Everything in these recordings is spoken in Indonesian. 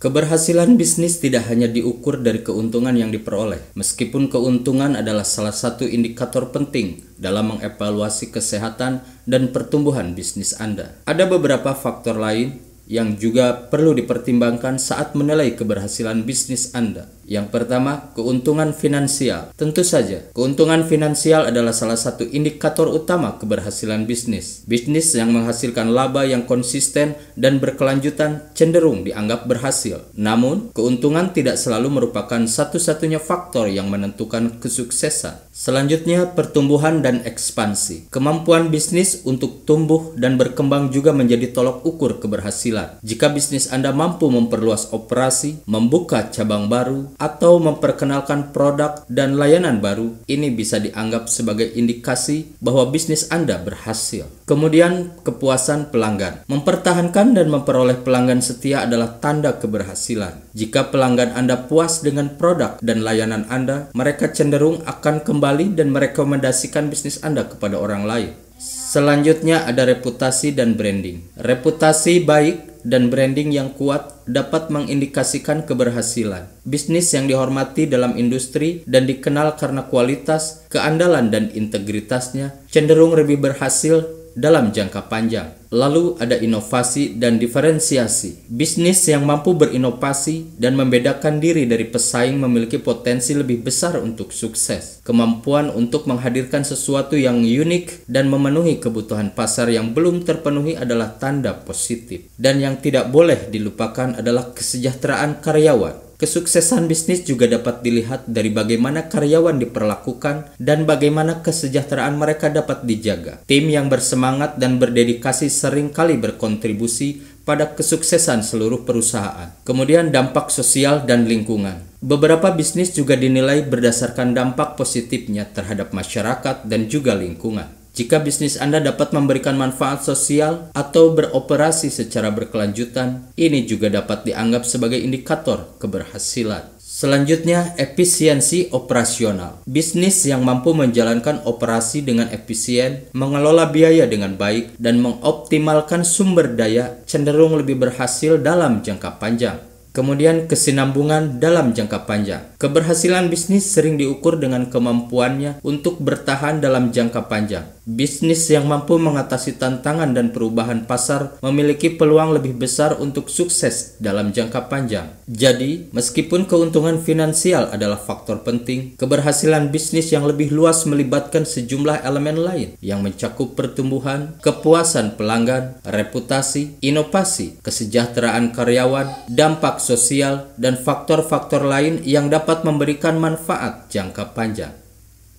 Keberhasilan bisnis tidak hanya diukur dari keuntungan yang diperoleh, meskipun keuntungan adalah salah satu indikator penting dalam mengevaluasi kesehatan dan pertumbuhan bisnis Anda. Ada beberapa faktor lain yang juga perlu dipertimbangkan saat menilai keberhasilan bisnis Anda. Yang pertama, keuntungan finansial. Tentu saja, keuntungan finansial adalah salah satu indikator utama keberhasilan bisnis. Bisnis yang menghasilkan laba yang konsisten dan berkelanjutan cenderung dianggap berhasil. Namun, keuntungan tidak selalu merupakan satu-satunya faktor yang menentukan kesuksesan. Selanjutnya, pertumbuhan dan ekspansi. Kemampuan bisnis untuk tumbuh dan berkembang juga menjadi tolok ukur keberhasilan. Jika bisnis Anda mampu memperluas operasi, membuka cabang baru, atau memperkenalkan produk dan layanan baru, ini bisa dianggap sebagai indikasi bahwa bisnis Anda berhasil. Kemudian, kepuasan pelanggan. Mempertahankan dan memperoleh pelanggan setia adalah tanda keberhasilan. Jika pelanggan Anda puas dengan produk dan layanan Anda, mereka cenderung akan kembali dan merekomendasikan bisnis Anda kepada orang lain. Selanjutnya ada reputasi dan branding. Reputasi baik dan branding yang kuat dapat mengindikasikan keberhasilan. Bisnis yang dihormati dalam industri dan dikenal karena kualitas, keandalan, dan integritasnya cenderung lebih berhasil dalam jangka panjang. Lalu ada inovasi dan diferensiasi. Bisnis yang mampu berinovasi dan membedakan diri dari pesaing memiliki potensi lebih besar untuk sukses. Kemampuan untuk menghadirkan sesuatu yang unik dan memenuhi kebutuhan pasar yang belum terpenuhi adalah tanda positif. Dan yang tidak boleh dilupakan adalah kesejahteraan karyawan. Kesuksesan bisnis juga dapat dilihat dari bagaimana karyawan diperlakukan dan bagaimana kesejahteraan mereka dapat dijaga. Tim yang bersemangat dan berdedikasi seringkali berkontribusi pada kesuksesan seluruh perusahaan. Kemudian dampak sosial dan lingkungan. Beberapa bisnis juga dinilai berdasarkan dampak positifnya terhadap masyarakat dan juga lingkungan. Jika bisnis Anda dapat memberikan manfaat sosial atau beroperasi secara berkelanjutan, ini juga dapat dianggap sebagai indikator keberhasilan. Selanjutnya, efisiensi operasional. Bisnis yang mampu menjalankan operasi dengan efisien, mengelola biaya dengan baik, dan mengoptimalkan sumber daya cenderung lebih berhasil dalam jangka panjang. Kemudian kesinambungan dalam jangka panjang. Keberhasilan bisnis sering diukur dengan kemampuannya untuk bertahan dalam jangka panjang. Bisnis yang mampu mengatasi tantangan dan perubahan pasar memiliki peluang lebih besar untuk sukses dalam jangka panjang. Jadi, meskipun keuntungan finansial adalah faktor penting, keberhasilan bisnis yang lebih luas melibatkan sejumlah elemen lain yang mencakup pertumbuhan, kepuasan pelanggan, reputasi, inovasi, kesejahteraan karyawan, dampak sosial, dan faktor-faktor lain yang dapat memberikan manfaat jangka panjang.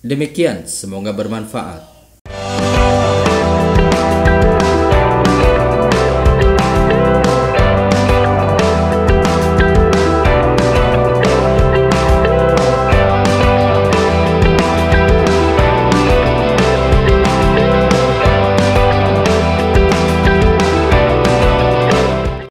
Demikian, semoga bermanfaat.